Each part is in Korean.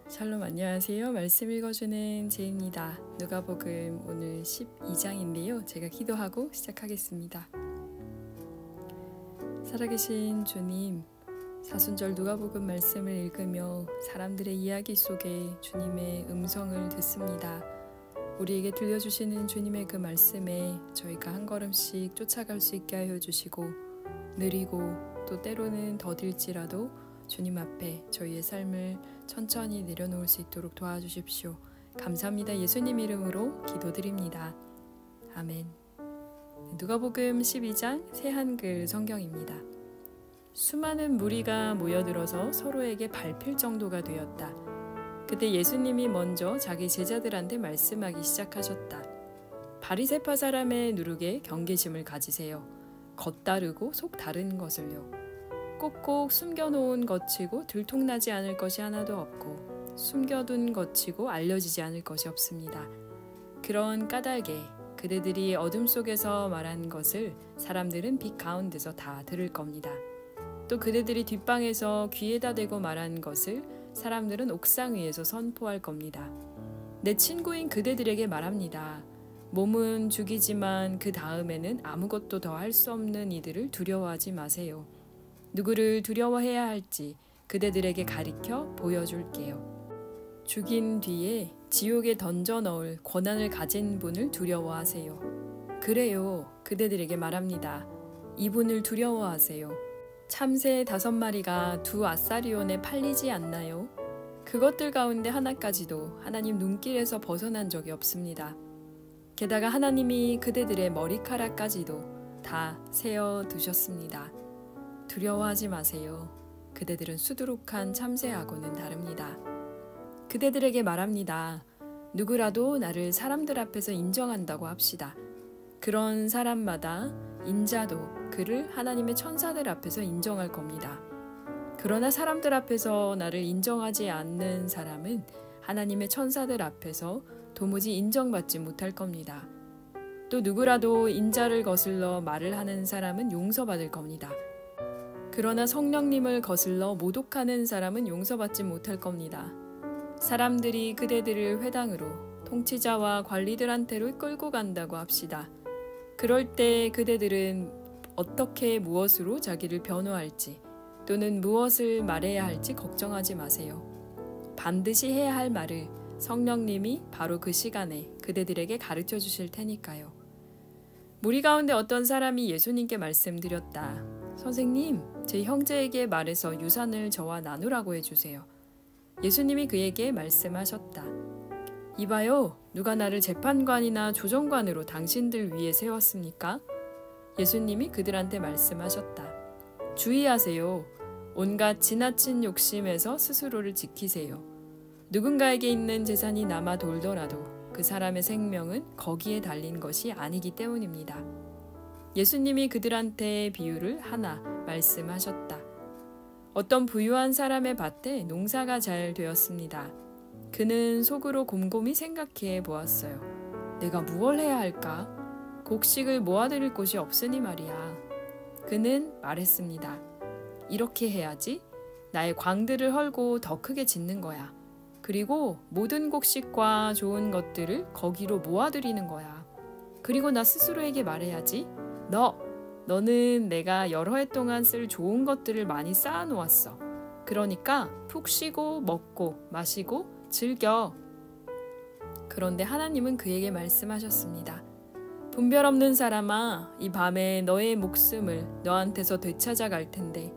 샬롬, 안녕하세요. 말씀 읽어주는 제입니다. 누가복음 오늘 12장인데요. 제가 기도하고 시작하겠습니다. 살아계신 주님, 사순절 누가복음 말씀을 읽으며 사람들의 이야기 속에 주님의 음성을 듣습니다. 우리에게 들려주시는 주님의 그 말씀에 저희가 한 걸음씩 쫓아갈 수 있게 하여 주시고, 느리고 또 때로는 더딜지라도 주님 앞에 저희의 삶을 천천히 내려놓을 수 있도록 도와주십시오. 감사합니다. 예수님 이름으로 기도드립니다. 아멘. 누가복음 12장 새 한글 성경입니다. 수많은 무리가 모여들어서 서로에게 밟힐 정도가 되었다. 그때 예수님이 먼저 자기 제자들한테 말씀하기 시작하셨다. 바리새파 사람의 누룩에 경계심을 가지세요. 겉다르고 속 다른 것을요. 꼭꼭 숨겨놓은 것이고 들통나지 않을 것이 하나도 없고 숨겨둔 것이고 알려지지 않을 것이 없습니다. 그런 까닭에 그대들이 어둠 속에서 말한 것을 사람들은 빛 가운데서 다 들을 겁니다. 또 그대들이 뒷방에서 귀에다 대고 말한 것을 사람들은 옥상 위에서 선포할 겁니다. 내 친구인 그대들에게 말합니다. 몸은 죽이지만 그 다음에는 아무것도 더 할 수 없는 이들을 두려워하지 마세요. 누구를 두려워해야 할지 그대들에게 가리켜 보여줄게요. 죽인 뒤에 지옥에 던져 넣을 권한을 가진 분을 두려워하세요. 그래요, 그대들에게 말합니다. 이분을 두려워하세요. 참새 5마리가 2 아사리온에 팔리지 않나요? 그것들 가운데 하나까지도 하나님 눈길에서 벗어난 적이 없습니다. 게다가 하나님이 그대들의 머리카락까지도 다 세어두셨습니다. 두려워하지 마세요. 그대들은 수두룩한 참새하고는 다릅니다. 그대들에게 말합니다. 누구라도 나를 사람들 앞에서 인정한다고 합시다. 그런 사람마다 인자도 그를 하나님의 천사들 앞에서 인정할 겁니다. 그러나 사람들 앞에서 나를 인정하지 않는 사람은 하나님의 천사들 앞에서 도무지 인정받지 못할 겁니다. 또 누구라도 인자를 거슬러 말을 하는 사람은 용서받을 겁니다. 그러나 성령님을 거슬러 모독하는 사람은 용서받지 못할 겁니다. 사람들이 그대들을 회당으로 통치자와 관리들한테로 끌고 간다고 합시다. 그럴 때 그대들은 어떻게 무엇으로 자기를 변호할지 또는 무엇을 말해야 할지 걱정하지 마세요. 반드시 해야 할 말을 성령님이 바로 그 시간에 그대들에게 가르쳐 주실 테니까요. 무리 가운데 어떤 사람이 예수님께 말씀드렸다. 선생님, 제 형제에게 말해서 유산을 저와 나누라고 해주세요. 예수님이 그에게 말씀하셨다. 이봐요, 누가 나를 재판관이나 조정관으로 당신들 위에 세웠습니까? 예수님이 그들한테 말씀하셨다. 주의하세요. 온갖 지나친 욕심에서 스스로를 지키세요. 누군가에게 있는 재산이 남아 돌더라도 그 사람의 생명은 거기에 달린 것이 아니기 때문입니다. 예수님이 그들한테 비유를 하나 말씀하셨다. 어떤 부유한 사람의 밭에 농사가 잘 되었습니다. 그는 속으로 곰곰이 생각해 보았어요. 내가 무엇을 해야 할까? 곡식을 모아드릴 곳이 없으니 말이야. 그는 말했습니다. 이렇게 해야지. 나의 광들을 헐고 더 크게 짓는 거야. 그리고 모든 곡식과 좋은 것들을 거기로 모아드리는 거야. 그리고 나 스스로에게 말해야지. 너는 내가 여러 해 동안 쓸 좋은 것들을 많이 쌓아놓았어. 그러니까 푹 쉬고 먹고 마시고 즐겨. 그런데 하나님은 그에게 말씀하셨습니다. 분별 없는 사람아, 이 밤에 너의 목숨을 너한테서 되찾아 갈 텐데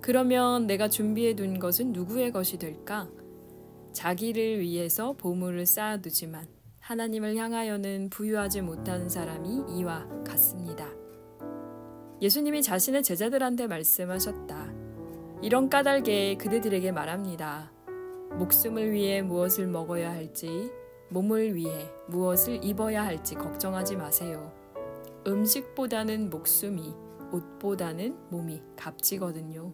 그러면 내가 준비해 둔 것은 누구의 것이 될까? 자기를 위해서 보물을 쌓아두지만 하나님을 향하여는 부유하지 못한 사람이 이와 같습니다. 예수님이 자신의 제자들한테 말씀하셨다. 이런 까닭에 그대들에게 말합니다. 목숨을 위해 무엇을 먹어야 할지, 몸을 위해 무엇을 입어야 할지 걱정하지 마세요. 음식보다는 목숨이, 옷보다는 몸이 값지거든요.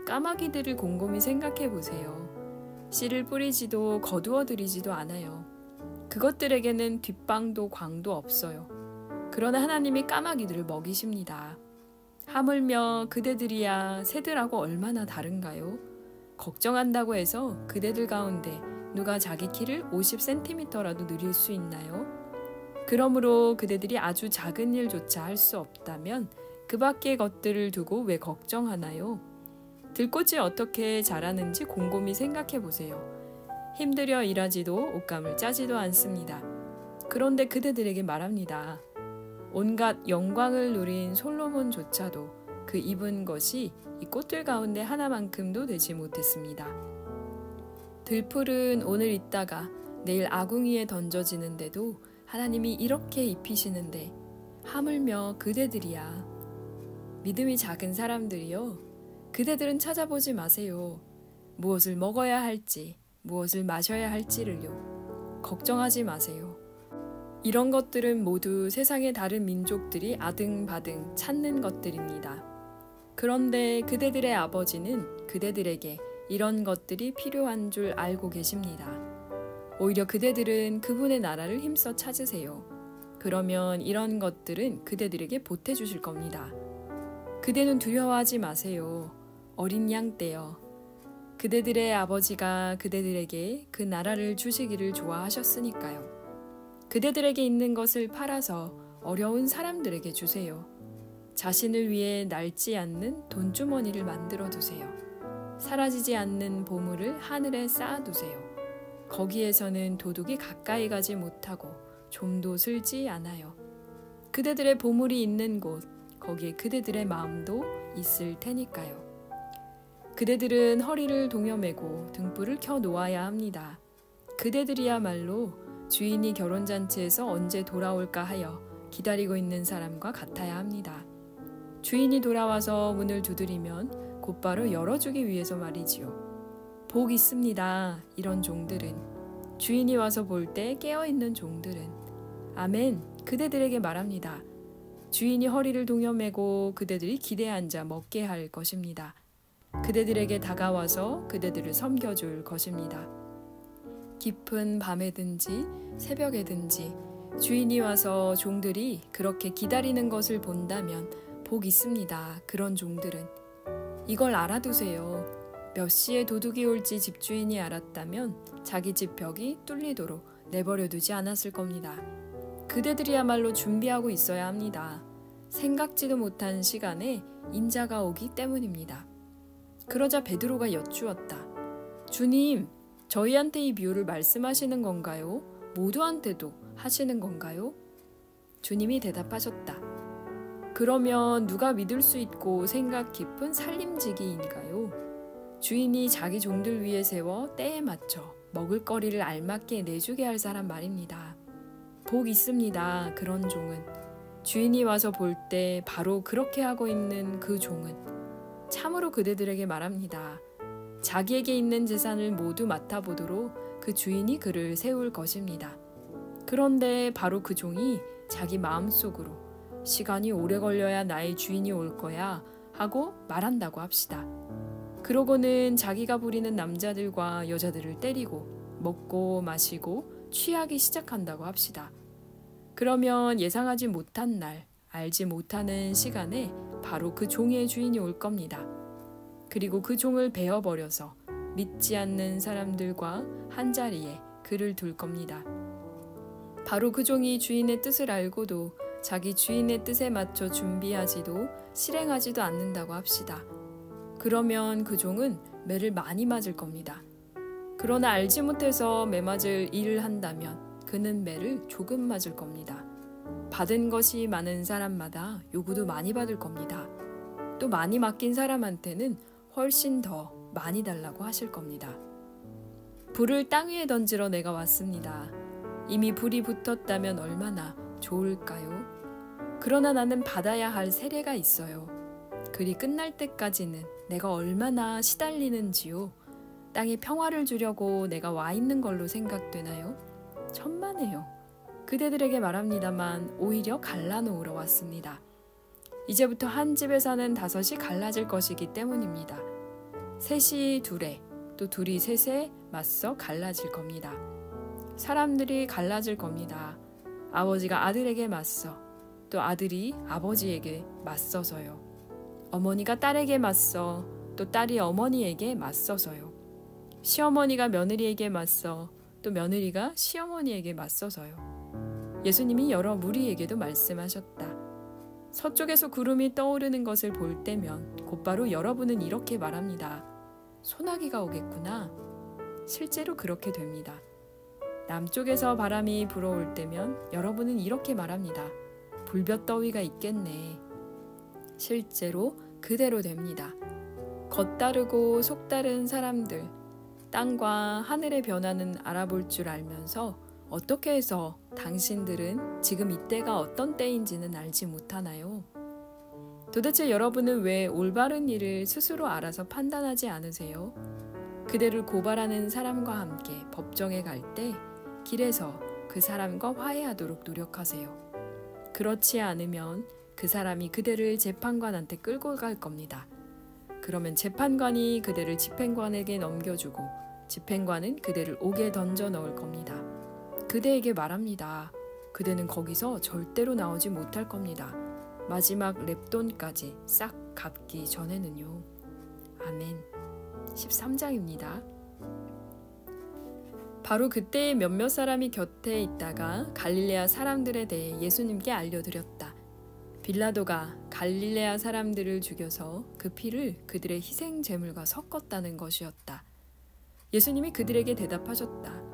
까마귀들을 곰곰이 생각해 보세요. 씨를 뿌리지도 거두어들이지도 않아요. 그것들에게는 뒷방도 광도 없어요. 그러나 하나님이 까마귀들을 먹이십니다. 하물며 그대들이야 새들하고 얼마나 다른가요? 걱정한다고 해서 그대들 가운데 누가 자기 키를 50cm라도 늘릴 수 있나요? 그러므로 그대들이 아주 작은 일조차 할 수 없다면 그 밖의 것들을 두고 왜 걱정하나요? 들꽃이 어떻게 자라는지 곰곰이 생각해 보세요. 힘들여 일하지도 옷감을 짜지도 않습니다. 그런데 그대들에게 말합니다. 온갖 영광을 누린 솔로몬조차도 그 입은 것이 이 꽃들 가운데 하나만큼도 되지 못했습니다. 들풀은 오늘 있다가 내일 아궁이에 던져지는데도 하나님이 이렇게 입히시는데 하물며 그대들이야. 믿음이 작은 사람들이요. 그대들은 찾아보지 마세요. 무엇을 먹어야 할지, 무엇을 마셔야 할지를요. 걱정하지 마세요. 이런 것들은 모두 세상의 다른 민족들이 아등바등 찾는 것들입니다. 그런데 그대들의 아버지는 그대들에게 이런 것들이 필요한 줄 알고 계십니다. 오히려 그대들은 그분의 나라를 힘써 찾으세요. 그러면 이런 것들은 그대들에게 보태주실 겁니다. 그대는 두려워하지 마세요. 어린 양 떼여. 그대들의 아버지가 그대들에게 그 나라를 주시기를 좋아하셨으니까요. 그대들에게 있는 것을 팔아서 어려운 사람들에게 주세요. 자신을 위해 낡지 않는 돈주머니를 만들어 두세요. 사라지지 않는 보물을 하늘에 쌓아두세요. 거기에서는 도둑이 가까이 가지 못하고 좀도 슬지 않아요. 그대들의 보물이 있는 곳, 거기에 그대들의 마음도 있을 테니까요. 그대들은 허리를 동여매고 등불을 켜 놓아야 합니다. 그대들이야말로 주인이 결혼잔치에서 언제 돌아올까 하여 기다리고 있는 사람과 같아야 합니다. 주인이 돌아와서 문을 두드리면 곧바로 열어주기 위해서 말이지요. 복 있습니다. 이런 종들은. 주인이 와서 볼 때 깨어있는 종들은. 아멘. 그대들에게 말합니다. 주인이 허리를 동여매고 그대들이 기대에 앉아 먹게 할 것입니다. 그대들에게 다가와서 그대들을 섬겨줄 것입니다. 깊은 밤에든지 새벽에든지 주인이 와서 종들이 그렇게 기다리는 것을 본다면 복 있습니다. 그런 종들은. 이걸 알아두세요. 몇 시에 도둑이 올지 집주인이 알았다면 자기 집 벽이 뚫리도록 내버려두지 않았을 겁니다. 그대들이야말로 준비하고 있어야 합니다. 생각지도 못한 시간에 인자가 오기 때문입니다. 그러자 베드로가 여쭈었다. 주님, 저희한테 이 비유를 말씀하시는 건가요? 모두한테도 하시는 건가요? 주님이 대답하셨다. 그러면 누가 믿을 수 있고 생각 깊은 살림지기인가요? 주인이 자기 종들 위에 세워 때에 맞춰 먹을거리를 알맞게 내주게 할 사람 말입니다. 복 있습니다. 그런 종은. 주인이 와서 볼 때 바로 그렇게 하고 있는 그 종은. 참으로 그대들에게 말합니다. 자기에게 있는 재산을 모두 맡아보도록 그 주인이 그를 세울 것입니다. 그런데 바로 그 종이 자기 마음속으로 시간이 오래 걸려야 나의 주인이 올 거야 하고 말한다고 합시다. 그러고는 자기가 부리는 남자들과 여자들을 때리고 먹고 마시고 취하기 시작한다고 합시다. 그러면 예상하지 못한 날, 알지 못하는 시간에 바로 그 종의 주인이 올 겁니다. 그리고 그 종을 베어버려서 믿지 않는 사람들과 한자리에 그를 둘 겁니다. 바로 그 종이 주인의 뜻을 알고도 자기 주인의 뜻에 맞춰 준비하지도 실행하지도 않는다고 합시다. 그러면 그 종은 매를 많이 맞을 겁니다. 그러나 알지 못해서 매 맞을 일을 한다면 그는 매를 조금 맞을 겁니다. 받은 것이 많은 사람마다 요구도 많이 받을 겁니다. 또 많이 맡긴 사람한테는 훨씬 더 많이 달라고 하실 겁니다. 불을 땅 위에 던지러 내가 왔습니다. 이미 불이 붙었다면 얼마나 좋을까요? 그러나 나는 받아야 할 세례가 있어요. 글이 끝날 때까지는 내가 얼마나 시달리는지요. 땅에 평화를 주려고 내가 와 있는 걸로 생각되나요? 천만에요. 그대들에게 말합니다만 오히려 갈라놓으러 왔습니다. 이제부터 한 집에 사는 5이 갈라질 것이기 때문입니다. 셋이 둘에 또 둘이 셋에 맞서 갈라질 겁니다. 사람들이 갈라질 겁니다. 아버지가 아들에게 맞서 또 아들이 아버지에게 맞서서요. 어머니가 딸에게 맞서 또 딸이 어머니에게 맞서서요. 시어머니가 며느리에게 맞서 또 며느리가 시어머니에게 맞서서요. 예수님이 여러 무리에게도 말씀하셨다. 서쪽에서 구름이 떠오르는 것을 볼 때면 곧바로 여러분은 이렇게 말합니다. 소나기가 오겠구나. 실제로 그렇게 됩니다. 남쪽에서 바람이 불어올 때면 여러분은 이렇게 말합니다. 불볕더위가 있겠네. 실제로 그대로 됩니다. 겉다르고 속다른 사람들, 땅과 하늘의 변화는 알아볼 줄 알면서 어떻게 해서 당신들은 지금 이때가 어떤 때인지는 알지 못하나요? 도대체 여러분은 왜 올바른 일을 스스로 알아서 판단하지 않으세요? 그대를 고발하는 사람과 함께 법정에 갈 때 길에서 그 사람과 화해하도록 노력하세요. 그렇지 않으면 그 사람이 그대를 재판관한테 끌고 갈 겁니다. 그러면 재판관이 그대를 집행관에게 넘겨주고 집행관은 그대를 옥에 던져 넣을 겁니다. 그대에게 말합니다. 그대는 거기서 절대로 나오지 못할 겁니다. 마지막 랩돈까지 싹 갚기 전에는요. 아멘. 13장입니다. 바로 그때의 몇몇 사람이 곁에 있다가 갈릴레아 사람들에 대해 예수님께 알려드렸다. 빌라도가 갈릴레아 사람들을 죽여서 그 피를 그들의 희생 제물과 섞었다는 것이었다. 예수님이 그들에게 대답하셨다.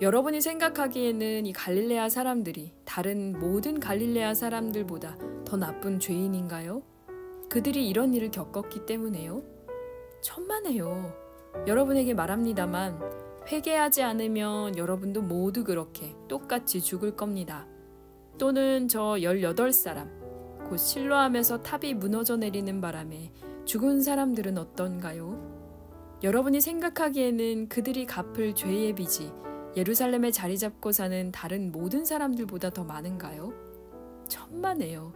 여러분이 생각하기에는 이 갈릴레아 사람들이 다른 모든 갈릴레아 사람들보다 더 나쁜 죄인인가요? 그들이 이런 일을 겪었기 때문에요? 천만에요. 여러분에게 말합니다만 회개하지 않으면 여러분도 모두 그렇게 똑같이 죽을 겁니다. 또는 저 18사람, 곧 실로암에서 탑이 무너져 내리는 바람에 죽은 사람들은 어떤가요? 여러분이 생각하기에는 그들이 갚을 죄의 빚이 예루살렘에 자리 잡고 사는 다른 모든 사람들보다 더 많은가요? 천만에요.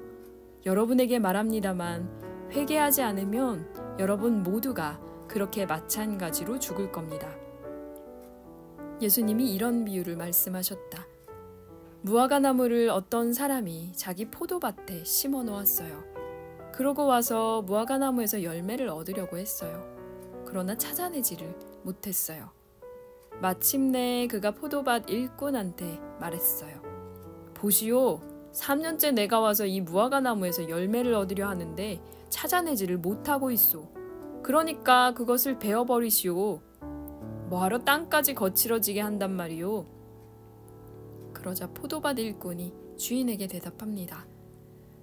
여러분에게 말합니다만 회개하지 않으면 여러분 모두가 그렇게 마찬가지로 죽을 겁니다. 예수님이 이런 비유를 말씀하셨다. 무화과나무를 어떤 사람이 자기 포도밭에 심어 놓았어요. 그러고 와서 무화과나무에서 열매를 얻으려고 했어요. 그러나 찾아내지를 못했어요. 마침내 그가 포도밭 일꾼한테 말했어요. 보시오, 3년째 내가 와서 이 무화과나무에서 열매를 얻으려 하는데 찾아내지를 못하고 있소. 그러니까 그것을 베어버리시오. 뭐하러 땅까지 거칠어지게 한단 말이오. 그러자 포도밭 일꾼이 주인에게 대답합니다.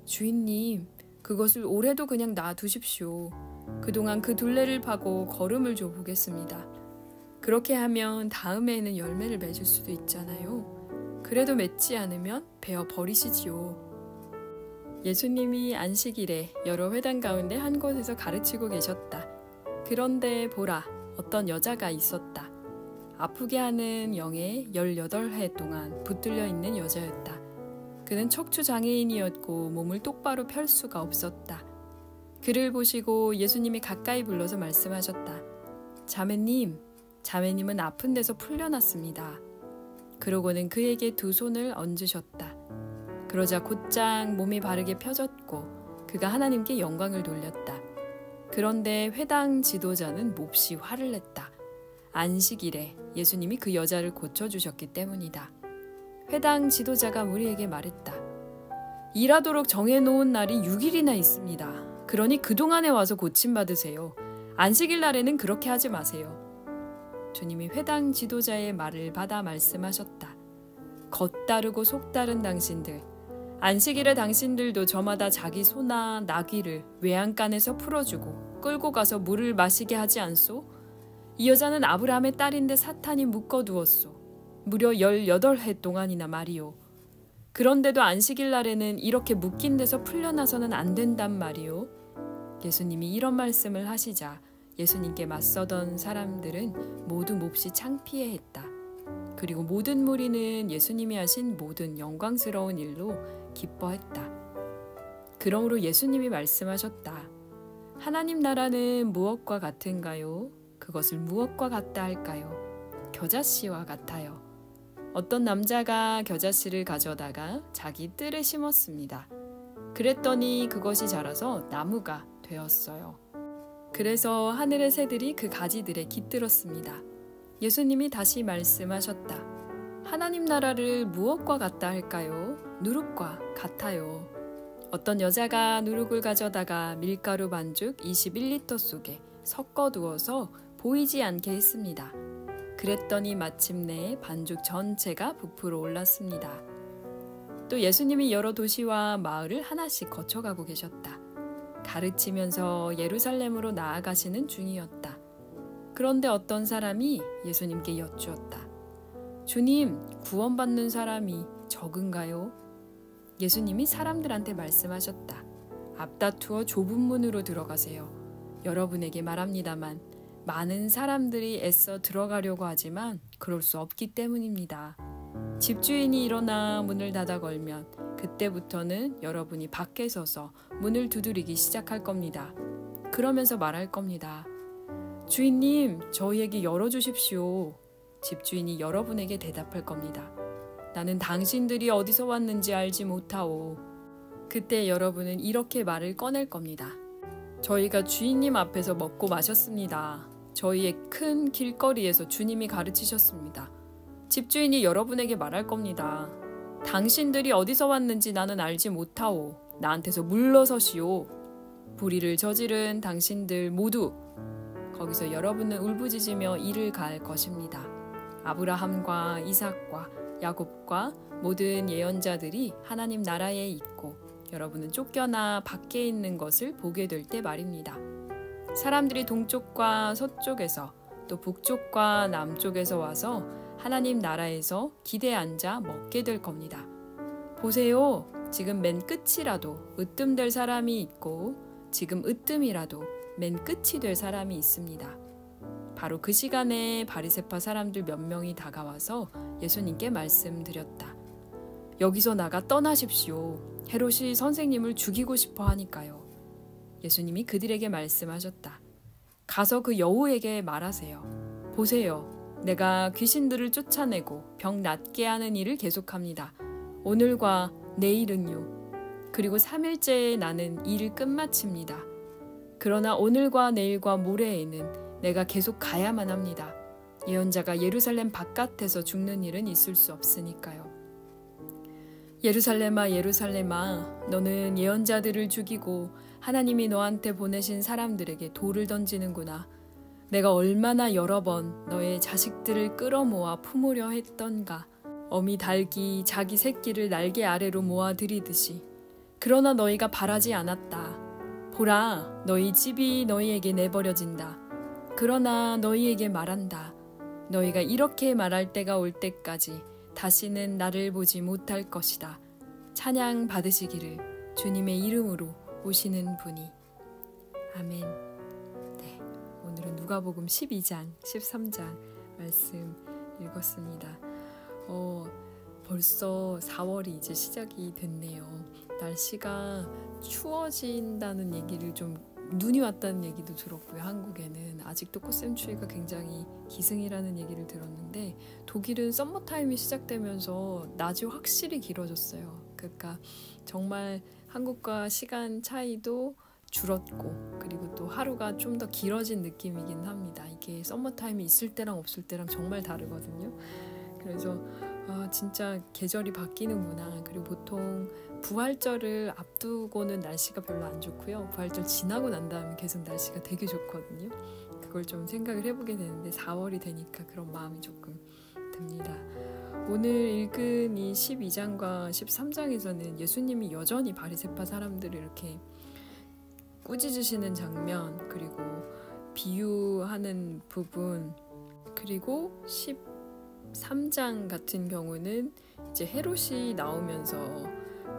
주인님, 그것을 올해도 그냥 놔두십시오. 그동안 그 둘레를 파고 거름을 줘 보겠습니다. 그렇게 하면 다음에는 열매를 맺을 수도 있잖아요. 그래도 맺지 않으면 베어 버리시지요. 예수님이 안식일에 여러 회당 가운데 한 곳에서 가르치고 계셨다. 그런데 보라, 어떤 여자가 있었다. 아프게 하는 영에 18해 동안 붙들려 있는 여자였다. 그는 척추장애인이었고 몸을 똑바로 펼 수가 없었다. 그를 보시고 예수님이 가까이 불러서 말씀하셨다. 자매님, 자매님은 아픈 데서 풀려났습니다. 그러고는 그에게 두 손을 얹으셨다. 그러자 곧장 몸이 바르게 펴졌고 그가 하나님께 영광을 돌렸다. 그런데 회당 지도자는 몹시 화를 냈다. 안식일에 예수님이 그 여자를 고쳐주셨기 때문이다. 회당 지도자가 우리에게 말했다. 일하도록 정해놓은 날이 6일이나 있습니다. 그러니 그동안에 와서 고침받으세요. 안식일 날에는 그렇게 하지 마세요. 주님이 회당 지도자의 말을 받아 말씀하셨다. 겉다르고 속다른 당신들, 안식일에 당신들도 저마다 자기 소나 나귀를 외양간에서 풀어주고 끌고 가서 물을 마시게 하지 않소? 이 여자는 아브라함의 딸인데 사탄이 묶어두었소. 무려 18해 동안이나 말이오. 그런데도 안식일 날에는 이렇게 묶인 데서 풀려나서는 안 된단 말이오. 예수님이 이런 말씀을 하시자 예수님께 맞서던 사람들은 모두 몹시 창피해했다. 그리고 모든 무리는 예수님이 하신 모든 영광스러운 일로 기뻐했다. 그러므로 예수님이 말씀하셨다. 하나님 나라는 무엇과 같은가요? 그것을 무엇과 같다 할까요? 겨자씨와 같아요. 어떤 남자가 겨자씨를 가져다가 자기 뜰에 심었습니다. 그랬더니 그것이 자라서 나무가 되었어요. 그래서 하늘의 새들이 그 가지들에 깃들었습니다. 예수님이 다시 말씀하셨다. 하나님 나라를 무엇과 같다 할까요? 누룩과 같아요. 어떤 여자가 누룩을 가져다가 밀가루 반죽 21리터 속에 섞어 두어서 보이지 않게 했습니다. 그랬더니 마침내 반죽 전체가 부풀어 올랐습니다. 또 예수님이 여러 도시와 마을을 하나씩 거쳐가고 계셨다. 가르치면서 예루살렘으로 나아가시는 중이었다. 그런데 어떤 사람이 예수님께 여쭈었다. 주님, 구원받는 사람이 적은가요? 예수님이 사람들한테 말씀하셨다. 앞다투어 좁은 문으로 들어가세요. 여러분에게 말합니다만 많은 사람들이 애써 들어가려고 하지만 그럴 수 없기 때문입니다. 집주인이 일어나 문을 닫아 걸면 그때부터는 여러분이 밖에 서서 문을 두드리기 시작할 겁니다. 그러면서 말할 겁니다. 주인님, 저희에게 열어주십시오. 집주인이 여러분에게 대답할 겁니다. 나는 당신들이 어디서 왔는지 알지 못하오. 그때 여러분은 이렇게 말을 꺼낼 겁니다. 저희가 주인님 앞에서 먹고 마셨습니다. 저희의 큰 길거리에서 주님이 가르치셨습니다. 집주인이 여러분에게 말할 겁니다. 당신들이 어디서 왔는지 나는 알지 못하오. 나한테서 물러서시오. 불의를 저지른 당신들 모두. 거기서 여러분은 울부짖으며 이를 가할 것입니다. 아브라함과 이삭과 야곱과 모든 예언자들이 하나님 나라에 있고 여러분은 쫓겨나 밖에 있는 것을 보게 될 때 말입니다. 사람들이 동쪽과 서쪽에서 또 북쪽과 남쪽에서 와서 하나님 나라에서 기대에 앉아 먹게 될 겁니다. 보세요. 지금 맨 끝이라도 으뜸될 사람이 있고 지금 으뜸이라도 맨 끝이 될 사람이 있습니다. 바로 그 시간에 바리새파 사람들 몇 명이 다가와서 예수님께 말씀드렸다. 여기서 나가 떠나십시오. 헤롯이 선생님을 죽이고 싶어 하니까요. 예수님이 그들에게 말씀하셨다. 가서 그 여우에게 말하세요. 보세요. 내가 귀신들을 쫓아내고 병 낫게 하는 일을 계속합니다. 오늘과 내일은요. 그리고 3일째에 나는 일을 끝마칩니다. 그러나 오늘과 내일과 모레에는 내가 계속 가야만 합니다. 예언자가 예루살렘 바깥에서 죽는 일은 있을 수 없으니까요. 예루살렘아 예루살렘아 너는 예언자들을 죽이고 하나님이 너한테 보내신 사람들에게 돌을 던지는구나. 내가 얼마나 여러 번 너의 자식들을 끌어모아 품으려 했던가. 어미 닭이 자기 새끼를 날개 아래로 모아 들이듯이. 그러나 너희가 바라지 않았다. 보라, 너희 집이 너희에게 내버려진다. 그러나 너희에게 말한다. 너희가 이렇게 말할 때가 올 때까지 다시는 나를 보지 못할 것이다. 찬양 받으시기를 주님의 이름으로 오시는 분이. 아멘. 네, 오늘은 누가복음 12장, 13장 말씀 읽었습니다. 벌써 4월이 이제 시작이 됐네요. 날씨가 추워진다는 얘기를 눈이 왔다는 얘기도 들었고요. 한국에는 아직도 꽃샘추위가 굉장히 기승이라는 얘기를 들었는데 독일은 썸머타임이 시작되면서 낮이 확실히 길어졌어요. 그러니까 정말 한국과 시간 차이도 줄었고 그리고 또 하루가 좀 더 길어진 느낌이긴 합니다. 이게 썸머타임이 있을 때랑 없을 때랑 정말 다르거든요. 그래서 진짜 계절이 바뀌는구나. 그리고 보통 부활절을 앞두고는 날씨가 별로 안 좋고요. 부활절 지나고 난 다음에 계속 날씨가 되게 좋거든요. 그걸 좀 생각을 해보게 되는데 4월이 되니까 그런 마음이 조금 듭니다. 오늘 읽은 이 12장과 13장에서는 예수님이 여전히 바리새파 사람들을 이렇게 꾸짖으시는 장면, 그리고 비유하는 부분, 그리고 13장 같은 경우는 이제 헤롯이 나오면서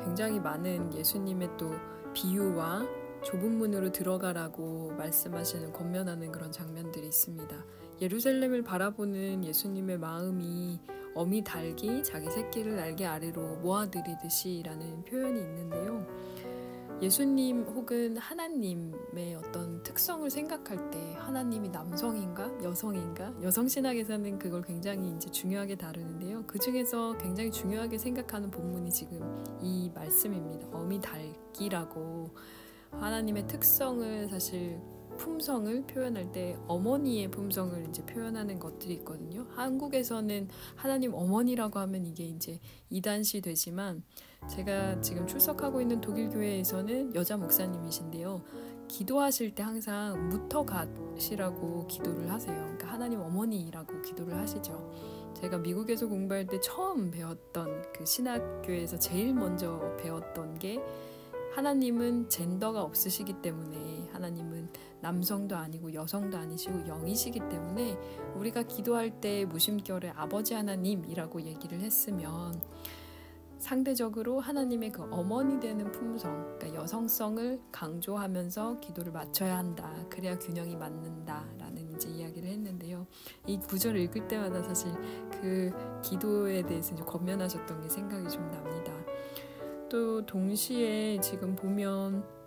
굉장히 많은 예수님의 또 비유와 좁은 문으로 들어가라고 말씀하시는 권면하는 그런 장면들이 있습니다. 예루살렘을 바라보는 예수님의 마음이 어미 닭이 자기 새끼를 날개 아래로 모아들이듯이 라는 표현이 있는데요. 예수님 혹은 하나님의 어떤 특성을 생각할 때 하나님이 남성인가 여성인가, 여성신학에서는 그걸 굉장히 이제 중요하게 다루는데요. 그 중에서 굉장히 중요하게 생각하는 본문이 지금 이 말씀입니다. 어미 닭이라고 하나님의 특성을 사실 품성을 표현할 때 어머니의 품성을 이제 표현하는 것들이 있거든요. 한국에서는 하나님 어머니라고 하면 이게 이제 이단시 되지만 제가 지금 출석하고 있는 독일 교회에서는 여자 목사님이신데요. 기도하실 때 항상 무터갓이라고 기도를 하세요. 그러니까 하나님 어머니라고 기도를 하시죠. 제가 미국에서 공부할 때 처음 배웠던 그 신학교에서 제일 먼저 배웠던 게 하나님은 젠더가 없으시기 때문에 하나님은 남성도 아니고 여성도 아니시고 영이시기 때문에 우리가 기도할 때 무심결에 아버지 하나님이라고 얘기를 했으면 상대적으로 하나님의 그 어머니 되는 품성, 그러니까 여성성을 강조하면서 기도를 맞춰야 한다. 그래야 균형이 맞는다라는 이제 이야기를 했는데요. 이 구절을 읽을 때마다 사실 그 기도에 대해서 이제 권면하셨던 게 생각이 좀 납니다. 또 동시에 지금 보면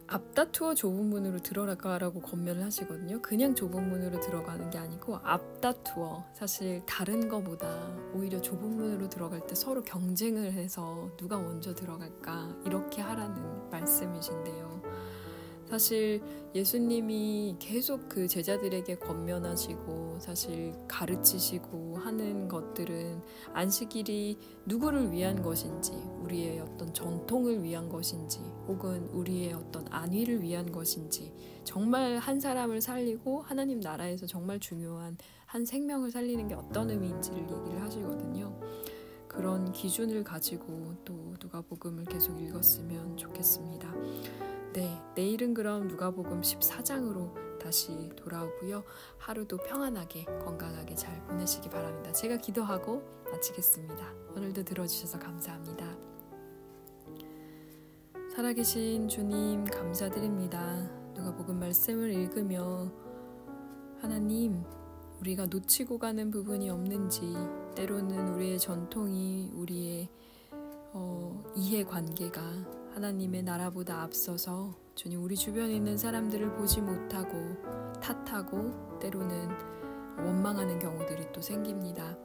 앞다투어 좁은 문으로 들어가라고 권면을 하시거든요. 그냥 좁은 문으로 들어가는 게 아니고 앞다투어, 사실 다른 거보다 오히려 좁은 문으로 들어갈 때 서로 경쟁을 해서 누가 먼저 들어갈까 이렇게 하라는 말씀이신데요. 사실 예수님이 계속 그 제자들에게 권면하시고 사실 가르치시고 하는 것들은 안식일이 누구를 위한 것인지, 우리의 어떤 전통을 위한 것인지, 혹은 우리의 어떤 안위를 위한 것인지, 정말 한 사람을 살리고 하나님 나라에서 정말 중요한 한 생명을 살리는 게 어떤 의미인지를 얘기를 하시거든요. 그런 기준을 가지고 또 누가복음을 계속 읽었으면 좋겠습니다. 네, 내일은 그럼 누가복음 14장으로 다시 돌아오고요. 하루도 평안하게 건강하게 잘 보내시기 바랍니다. 제가 기도하고 마치겠습니다. 오늘도 들어주셔서 감사합니다. 살아계신 주님 감사드립니다. 누가복음 말씀을 읽으며 하나님, 우리가 놓치고 가는 부분이 없는지, 때로는 우리의 전통이, 우리의 이해관계가 하나님의 나라보다 앞서서 주님 우리 주변에 있는 사람들을 보지 못하고 탓하고 때로는 원망하는 경우들이 또 생깁니다.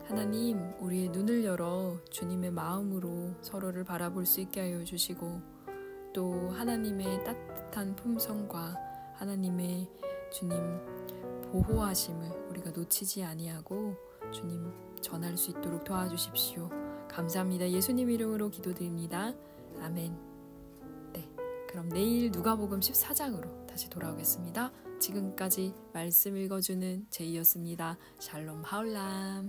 하나님, 우리의 눈을 열어 주님의 마음으로 서로를 바라볼 수 있게 하여 주시고, 또 하나님의 따뜻한 품성과 하나님의 주님 보호하심을 우리가 놓치지 아니하고 주님 전할 수 있도록 도와주십시오. 감사합니다. 예수님 이름으로 기도드립니다. 아멘. 네, 그럼 내일 누가복음 14장으로 다시 돌아오겠습니다. 지금까지 말씀 읽어주는 제이였습니다. 샬롬 하울람.